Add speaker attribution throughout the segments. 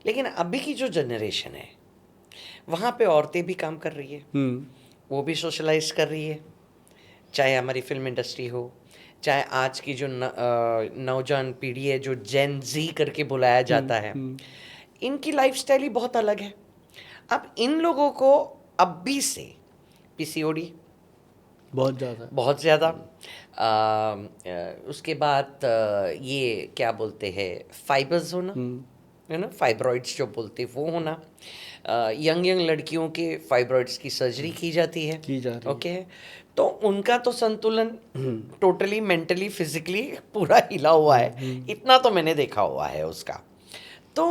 Speaker 1: लेकिन अभी की जो जनरेशन है वहाँ पे औरतें भी काम कर रही है, वो भी सोशलाइज कर रही है, चाहे हमारी फिल्म इंडस्ट्री हो, चाहे आज की जो नौजवान पीढ़ी है जो जेन जी करके बुलाया जाता है, इनकी लाइफस्टाइल ही बहुत अलग है। अब इन लोगों को अब भी से पीसीओडी बहुत ज़्यादा, उसके बाद ये क्या बोलते हैं फाइबर्स होना, है ना, फाइब्रॉइड्स जो बोलते हैं वो होना, यंग लड़कियों के फाइब्रॉइड्स की सर्जरी की जाती है, ओके। तो उनका तो संतुलन टोटली मेंटली फिजिकली पूरा हिला हुआ है, इतना तो मैंने देखा हुआ है उसका। तो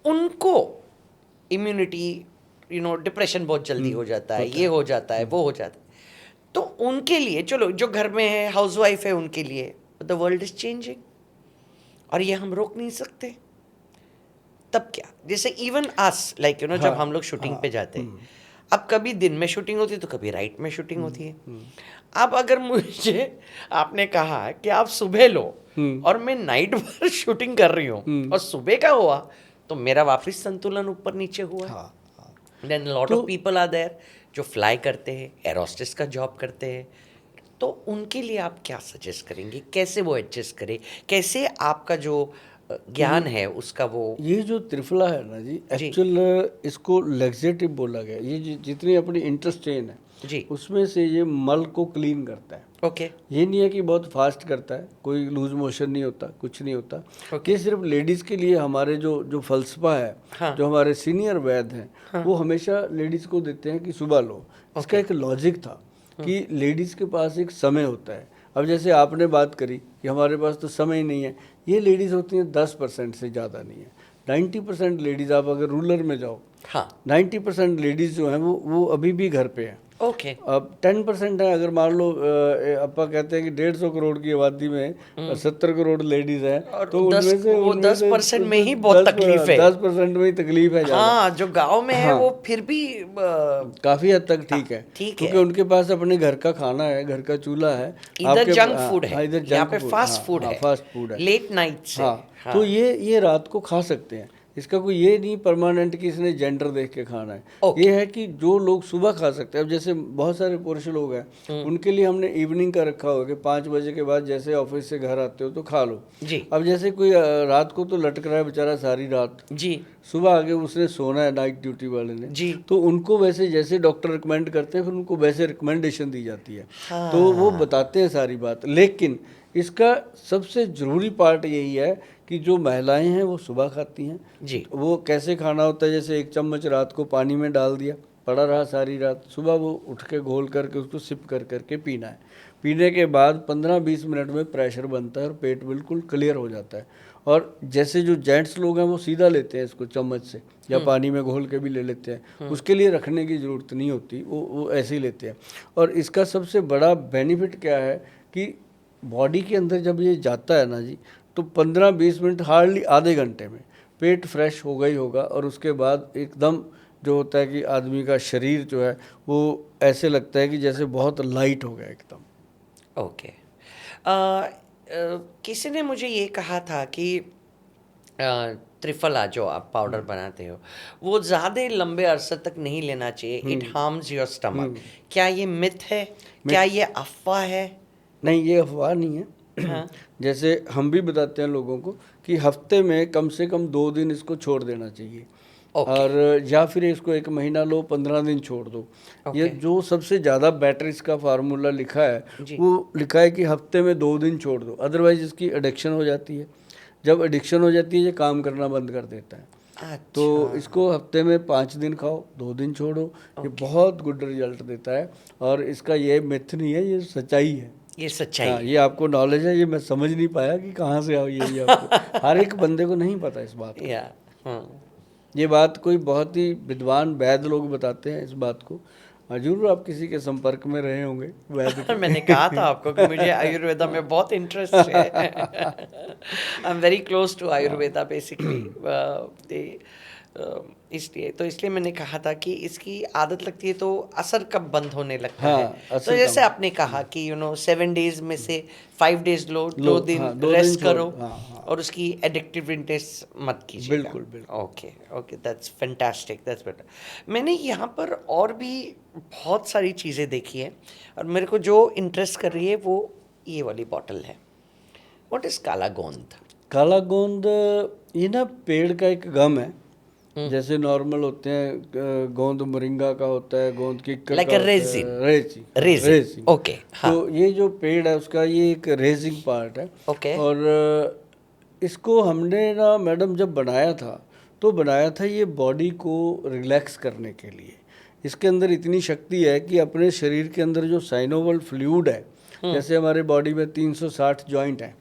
Speaker 1: उनको इम्यूनिटी डिप्रेशन बहुत जल्दी हो जाता है, ये हो जाता है, वो हो जाता है। तो उनके लिए चलो जो घर में है हाउसवाइफ है उनके लिए द वर्ल्ड इज चेंजिंग, और ये हम रोक नहीं सकते। तब क्या, जैसे इवन आस लाइक जब हम लोग शूटिंग पे जाते हैं, अब कभी दिन में शूटिंग होती है तो कभी राइट में शूटिंग होती है। अब अगर मुझे आपने कहा कि आप सुबह लो और मैं नाइट भर शूटिंग कर रही हूँ और सुबह का हुआ, तो मेरा वापस संतुलन ऊपर नीचे हुआ है। Then lot of people are there जो फ्लाई करते हैं, एरोस्टेस का जॉब करते हैं, तो उनके लिए आप क्या सजेस्ट करेंगे, कैसे वो एडजस्ट करें, कैसे आपका जो ज्ञान है उसका वो।
Speaker 2: ये जो त्रिफला है ना जी, एक्चुअल इसको लैक्सेटिव बोला गया। ये जितनी अपनी इंटेस्टाइन है
Speaker 1: जी,
Speaker 2: उसमें से ये मल को क्लीन करता है।
Speaker 1: ओके,
Speaker 2: ये नहीं है कि बहुत फास्ट करता है, कोई लूज मोशन नहीं होता, कुछ नहीं होता। ये सिर्फ लेडीज़ के लिए हमारे जो फलसफा है,
Speaker 1: हाँ,
Speaker 2: जो हमारे सीनियर वैद्य हैं, वो हमेशा लेडीज़ को देते हैं कि सुबह लो। इसका एक लॉजिक था कि लेडीज़ के पास एक समय होता है। अब जैसे आपने बात करी कि हमारे पास तो समय ही नहीं है, ये लेडीज़ होती हैं 10% से ज़्यादा नहीं है। 90% लेडीज़, आप अगर रूरल में जाओ,
Speaker 1: हाँ,
Speaker 2: 90% लेडीज़ जो हैं वो अभी भी घर पे हैं।
Speaker 1: ओके,
Speaker 2: अब 10% है, अगर मान लो अपा कहते हैं कि 150 करोड़ की आबादी में 70 करोड़ लेडीज हैं, तो उनमें से
Speaker 1: वो 10% में ही बहुत तकलीफ है।
Speaker 2: 10% में ही तकलीफ है ज़्यादा।
Speaker 1: हाँ, जो गांव में है वो फिर भी
Speaker 2: काफ़ी हद तक ठीक है,
Speaker 1: ठीक
Speaker 2: क्योंकि
Speaker 1: है।
Speaker 2: उनके पास अपने घर का खाना है, घर का चूल्हा है।
Speaker 1: इधर जंक फूड है,
Speaker 2: इधर
Speaker 1: यहाँ
Speaker 2: जंक
Speaker 1: पे
Speaker 2: फूड,
Speaker 1: फास्ट फूड है,
Speaker 2: फास्ट फूड है,
Speaker 1: लेट नाइट से।
Speaker 2: हाँ, तो ये रात को खा सकते हैं। इसका कोई ये नहीं परमानेंट कि इसने जेंडर देख के खाना है। ये है कि जो लोग सुबह खा सकते हैं। अब जैसे बहुत सारे पुरुष लोग हैं, उनके लिए हमने इवनिंग का रखा हुआ कि 5 बजे के बाद जैसे ऑफिस से घर आते हो तो खा लो
Speaker 1: जी।
Speaker 2: अब जैसे कोई रात को तो लटक रहा है बेचारा सारी रात
Speaker 1: जी,
Speaker 2: सुबह आके उसने सोना है नाइट ड्यूटी वाले ने
Speaker 1: जी,
Speaker 2: तो उनको वैसे जैसे डॉक्टर रिकमेंड करते हैं फिर उनको वैसे रिकमेंडेशन दी जाती है। तो वो बताते हैं सारी बात। लेकिन इसका सबसे ज़रूरी पार्ट यही है कि जो महिलाएं हैं वो सुबह खाती हैं
Speaker 1: जी,
Speaker 2: वो कैसे खाना होता है, जैसे 1 चम्मच रात को पानी में डाल दिया, पड़ा रहा सारी रात, सुबह वो उठ के घोल करके उसको सिप कर करके पीना है। पीने के बाद 15-20 मिनट में प्रेशर बनता है और पेट बिल्कुल क्लियर हो जाता है। और जैसे जो जेंट्स लोग हैं वो सीधा लेते हैं इसको चम्मच से या पानी में घोल के भी ले लेते हैं, उसके लिए रखने की ज़रूरत नहीं होती, वो ऐसे ही लेते हैं। और इसका सबसे बड़ा बेनिफिट क्या है कि बॉडी के अंदर जब ये जाता है ना जी, तो 15-20 मिनट हार्डली आधे घंटे में पेट फ्रेश होगा ही होगा। और उसके बाद एकदम जो होता है कि आदमी का शरीर जो है वो ऐसे लगता है कि जैसे बहुत लाइट हो गया एकदम।
Speaker 1: ओके। किसी ने मुझे ये कहा था कि त्रिफला जो आप पाउडर बनाते हो वो ज़्यादा लंबे अरसे तक नहीं लेना चाहिए, इट हार्म्स योर स्टमक। क्या ये मिथ है, क्या ये अफवाह है?
Speaker 2: नहीं, ये अफवाह नहीं है।
Speaker 1: हाँ,
Speaker 2: जैसे हम भी बताते हैं लोगों को कि हफ्ते में कम से कम 2 दिन इसको छोड़ देना चाहिए। और या फिर इसको 1 महीना लो, 15 दिन छोड़ दो। ये जो सबसे ज़्यादा बेटर इसका फार्मूला लिखा है वो लिखा है कि हफ्ते में 2 दिन छोड़ दो, अदरवाइज इसकी एडिक्शन हो जाती है। जब एडिक्शन हो जाती है ये काम करना बंद कर देता है।
Speaker 1: अच्छा।
Speaker 2: तो इसको हफ्ते में 5 दिन खाओ, 2 दिन छोड़ो, ये बहुत गुड रिजल्ट देता है। और इसका ये मिथ नहीं है, ये सच्चाई है।
Speaker 1: ये सच्चाई
Speaker 2: हाँ,
Speaker 1: है।
Speaker 2: ये आपको नॉलेज है, ये मैं समझ नहीं पाया कि कहाँ से आओ ये आपको हर एक बंदे को नहीं पता इस बात को।
Speaker 1: या
Speaker 2: ये बात कोई बहुत ही विद्वान वैद्य लोग बताते हैं इस बात को। जरूर आप किसी के संपर्क में रहे होंगे वैद्य के।
Speaker 1: मैंने कहा था आपको कि मुझे आयुर्वेदा में बहुत इंटरेस्ट है। I am very close to Ayurveda basically. इसलिए मैंने कहा था कि इसकी आदत लगती है तो असर कब बंद होने लगता
Speaker 2: हाँ,
Speaker 1: है।
Speaker 2: असर
Speaker 1: तो जैसे
Speaker 2: कब?
Speaker 1: आपने कहा कि 7 डेज में से 5 डेज लो,
Speaker 2: लो,
Speaker 1: 2 दिन
Speaker 2: हाँ, 2 दिन
Speaker 1: रेस्ट
Speaker 2: छोड़,
Speaker 1: करो,
Speaker 2: हाँ, हाँ।
Speaker 1: और उसकी एडिक्टिवनेस मत कीजिएगा।
Speaker 2: बिल्कुल, बिल्कुल।
Speaker 1: Okay, okay, that's fantastic, that's better. मैंने यहाँ पर और भी बहुत सारी चीज़ें देखी हैं, और मेरे को जो इंटरेस्ट कर रही है वो ये वाली बॉटल है। व्हाट इज काला गोंद?
Speaker 2: काला गोंद ये ना पेड़ का एक गम है। जैसे नॉर्मल होते हैं गोंद मोरिंगा का होता है, गोंद किक्कर
Speaker 1: Like
Speaker 2: का
Speaker 1: a
Speaker 2: होता
Speaker 1: resin.
Speaker 2: है, रेजिंग,
Speaker 1: Resin.
Speaker 2: रेजिंग।
Speaker 1: Okay, हाँ।
Speaker 2: तो ये जो पेड़ है उसका ये एक रेजिंग पार्ट है।
Speaker 1: Okay.
Speaker 2: और इसको हमने ना मैडम जब बनाया था तो बनाया था ये बॉडी को रिलैक्स करने के लिए। इसके अंदर इतनी शक्ति है कि अपने शरीर के अंदर जो साइनोवल फ्लूइड है, जैसे हमारे बॉडी में 360 जॉइंट हैं,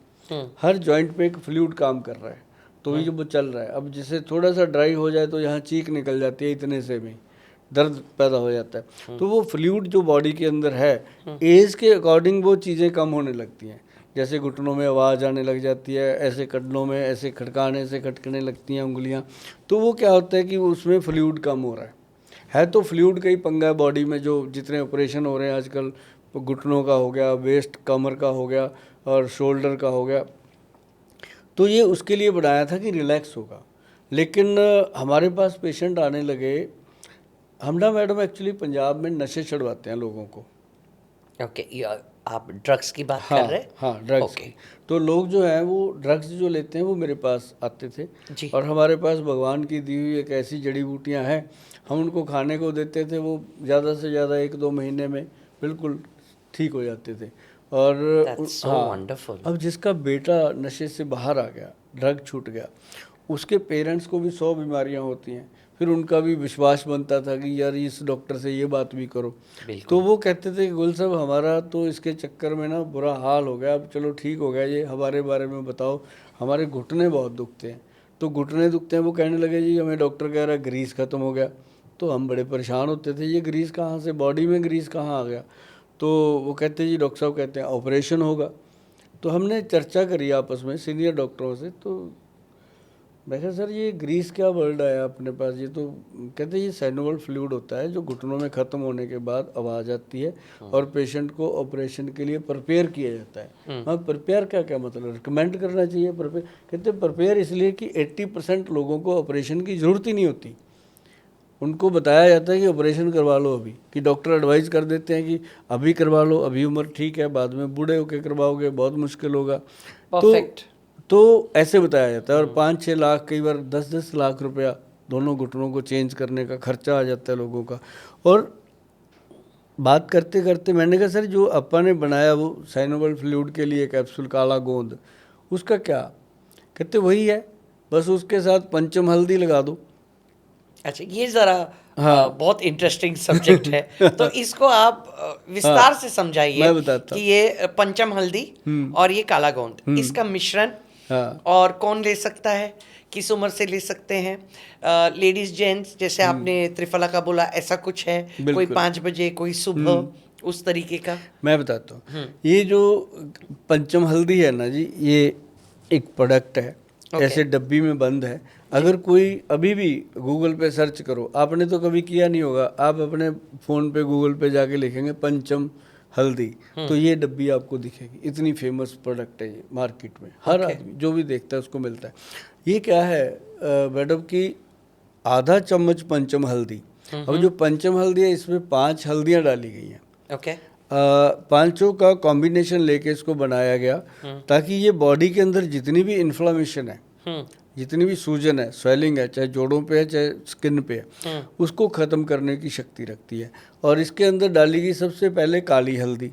Speaker 2: हर जॉइंट पे एक फ्लूइड काम कर रहा है, तो ये जो वो चल रहा है। अब जैसे थोड़ा सा ड्राई हो जाए तो यहाँ चीख निकल जाती है, इतने से भी दर्द पैदा हो जाता है। तो वो फ्लूइड जो बॉडी के अंदर है, एज के अकॉर्डिंग वो चीज़ें कम होने लगती हैं। जैसे घुटनों में आवाज़ आने लग जाती है, ऐसे कदनों में ऐसे खटकाने से खटकने लगती हैं उंगलियाँ। तो वो क्या होता है कि उसमें फ्लूइड कम हो रहा है तो फ्लूइड का ही पंगा है बॉडी में। जो जितने ऑपरेशन हो रहे हैं आजकल, घुटनों का हो गया, वेस्ट कमर का हो गया और शोल्डर का हो गया, तो ये उसके लिए बनाया था कि रिलैक्स होगा। लेकिन हमारे पास पेशेंट आने लगे, हम ना मैडम एक्चुअली पंजाब में नशे चढ़वाते हैं लोगों को।
Speaker 1: ओके, आप ड्रग्स की बात
Speaker 2: हाँ,
Speaker 1: कर रहे हैं?
Speaker 2: हाँ, ड्रग्स की। तो लोग जो हैं वो ड्रग्स जो लेते हैं वो मेरे पास आते थे
Speaker 1: जी।
Speaker 2: और हमारे पास भगवान की दी हुई एक ऐसी जड़ी बूटियाँ हैं, हम उनको खाने को देते थे, वो ज़्यादा से ज़्यादा 1-2 महीने में बिल्कुल ठीक हो जाते थे। और
Speaker 1: That's so
Speaker 2: हाँ,
Speaker 1: wonderful.
Speaker 2: अब जिसका बेटा नशे से बाहर आ गया, ड्रग छूट गया, उसके पेरेंट्स को भी 100 बीमारियां होती हैं। फिर उनका भी विश्वास बनता था कि यार इस डॉक्टर से ये बात भी करो। तो वो कहते थे कि गुल साहब हमारा तो इसके चक्कर में ना बुरा हाल हो गया, अब चलो ठीक हो गया, ये हमारे बारे में बताओ, हमारे घुटने बहुत दुखते हैं। तो घुटने दुखते हैं, वो कहने लगे जी हमें डॉक्टर कह रहा है ग्रीस खत्म हो गया। तो हम बड़े परेशान होते थे, ये ग्रीस कहाँ से, बॉडी में ग्रीस कहाँ आ गया। तो वो कहते जी डॉक्टर साहब कहते हैं ऑपरेशन होगा। तो हमने चर्चा करी आपस में सीनियर डॉक्टरों से, तो मैं कहा सर ये ग्रीस क्या वर्ड आया अपने पास, ये तो कहते ये साइनोवल फ्लूइड होता है जो घुटनों में ख़त्म होने के बाद आवाज़ आती है और पेशेंट को ऑपरेशन के लिए प्रिपेयर किया जाता है। हाँ, प्रिपेयर का क्या मतलब, रिकमेंड करना चाहिए प्रिपेयर। कहते प्रिपेयर इसलिए कि 80% लोगों को ऑपरेशन की ज़रूरत ही नहीं होती, उनको बताया जाता है कि ऑपरेशन करवा लो अभी, कि डॉक्टर एडवाइस कर देते हैं कि अभी करवा लो, अभी उम्र ठीक है, बाद में बूढ़े होकर करवाओगे बहुत मुश्किल होगा। तो ऐसे बताया जाता है। और 5-6 लाख, कई बार 10-10 लाख रुपया दोनों घुटनों को चेंज करने का खर्चा आ जाता है लोगों का। और बात करते करते मैंने कहा सर जो अपा ने बनाया वो साइनोवल फ्लूइड के लिए कैप्सूल काला गोंद, उसका क्या? कहते वही है, बस उसके साथ पंचम हल्दी लगा दो।
Speaker 1: अच्छा, ये जरा
Speaker 2: हाँ,
Speaker 1: बहुत इंटरेस्टिंग सब्जेक्ट है, तो इसको आप विस्तार से समझाइए।
Speaker 2: मैं बताता
Speaker 1: कि ये पंचम हल्दी और ये काला गोंद, इसका मिश्रण और कौन ले सकता है, किस उम्र से ले सकते हैं, लेडीज जेंट्स, जैसे आपने त्रिफला का बोला, ऐसा कुछ है, कोई 5 बजे, कोई सुबह, उस तरीके का?
Speaker 2: मैं बताता हूँ। ये जो पंचम हल्दी है ना जी, ये एक प्रोडक्ट है, ऐसे डब्बी में बंद है। अगर कोई अभी भी गूगल पे सर्च करो, आपने तो कभी किया नहीं होगा, आप अपने फ़ोन पे गूगल पे जाके लिखेंगे पंचम हल्दी, तो ये डब्बी आपको दिखेगी। इतनी फेमस प्रोडक्ट है ये मार्केट में, हर आदमी जो भी देखता है उसको मिलता है। ये क्या है मैडम की, आधा चम्मच पंचम हल्दी। अब जो पंचम हल्दी है इसमें 5 हल्दियाँ डाली गई हैं।
Speaker 1: ओके।
Speaker 2: पांचों का कॉम्बिनेशन लेके इसको बनाया गया ताकि ये बॉडी के अंदर जितनी भी इन्फ्लामेशन है, जितनी भी सूजन है, स्वेलिंग है, चाहे जोड़ों पे है चाहे स्किन पे है, उसको ख़त्म करने की शक्ति रखती है। और इसके अंदर डाली गई सबसे पहले काली हल्दी,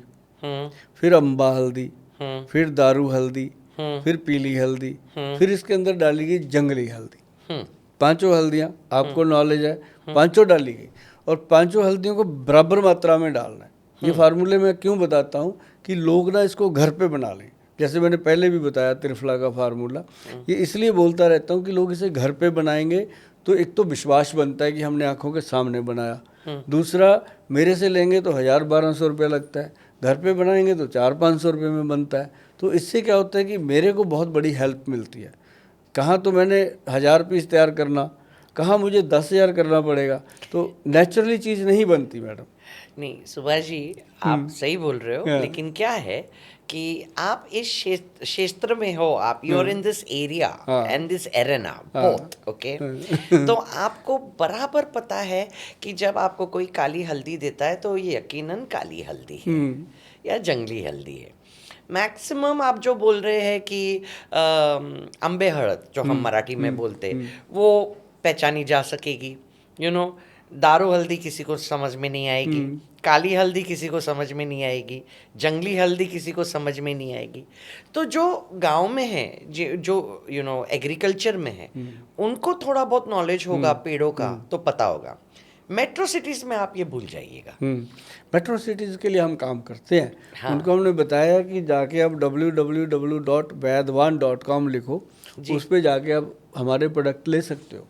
Speaker 2: फिर अम्बा हल्दी, फिर दारू हल्दी, फिर पीली हल्दी, फिर इसके अंदर डाली गई जंगली हल्दी। 5 हल्दियाँ आपको नॉलेज है, 5 डाली गई और 5 हल्दियों को बराबर मात्रा में डालना है। ये फार्मूले मैं क्यों बताता हूँ कि लोग ना इसको घर पे बना लें, जैसे मैंने पहले भी बताया त्रिफला का फार्मूला। ये इसलिए बोलता रहता हूँ कि लोग इसे घर पे बनाएंगे तो एक तो विश्वास बनता है कि हमने आंखों के सामने बनाया, दूसरा मेरे से लेंगे तो 1000-1200 रुपये लगता है, घर पे बनाएंगे तो 400-500 रुपये में बनता है। तो इससे क्या होता है कि मेरे को बहुत बड़ी हेल्प मिलती है। कहाँ तो मैंने 1000 पीस तैयार करना, कहाँ मुझे 10,000 करना पड़ेगा, तो नेचुरली चीज़ नहीं बनती मैडम।
Speaker 1: नहीं सुभाष जी, आप सही बोल रहे हो, लेकिन क्या है कि आप इस क्षेत्र में हो, आप you are in this area and this arena both, okay. तो आपको बराबर पता है कि जब आपको कोई काली हल्दी देता है तो ये यकीनन काली हल्दी है या जंगली हल्दी है। मैक्सिमम आप जो बोल रहे हैं कि अम्बे हळद जो हम मराठी में बोलते, वो पहचानी जा सकेगी, यू नो। दारू हल्दी किसी को समझ में नहीं आएगी, काली हल्दी किसी को समझ में नहीं आएगी, जंगली हल्दी किसी को समझ में नहीं आएगी। तो जो गांव में है, जो यू नो एग्रीकल्चर में है, उनको थोड़ा बहुत नॉलेज होगा पेड़ों का, तो पता होगा। मेट्रो सिटीज़ में आप ये भूल जाइएगा।
Speaker 2: मेट्रो सिटीज़ के लिए हम काम करते हैं। हाँ। उनको हमने बताया कि जाके आप www.vaidwan.com लिखो, उस पर जाके आप हमारे प्रोडक्ट ले सकते हो।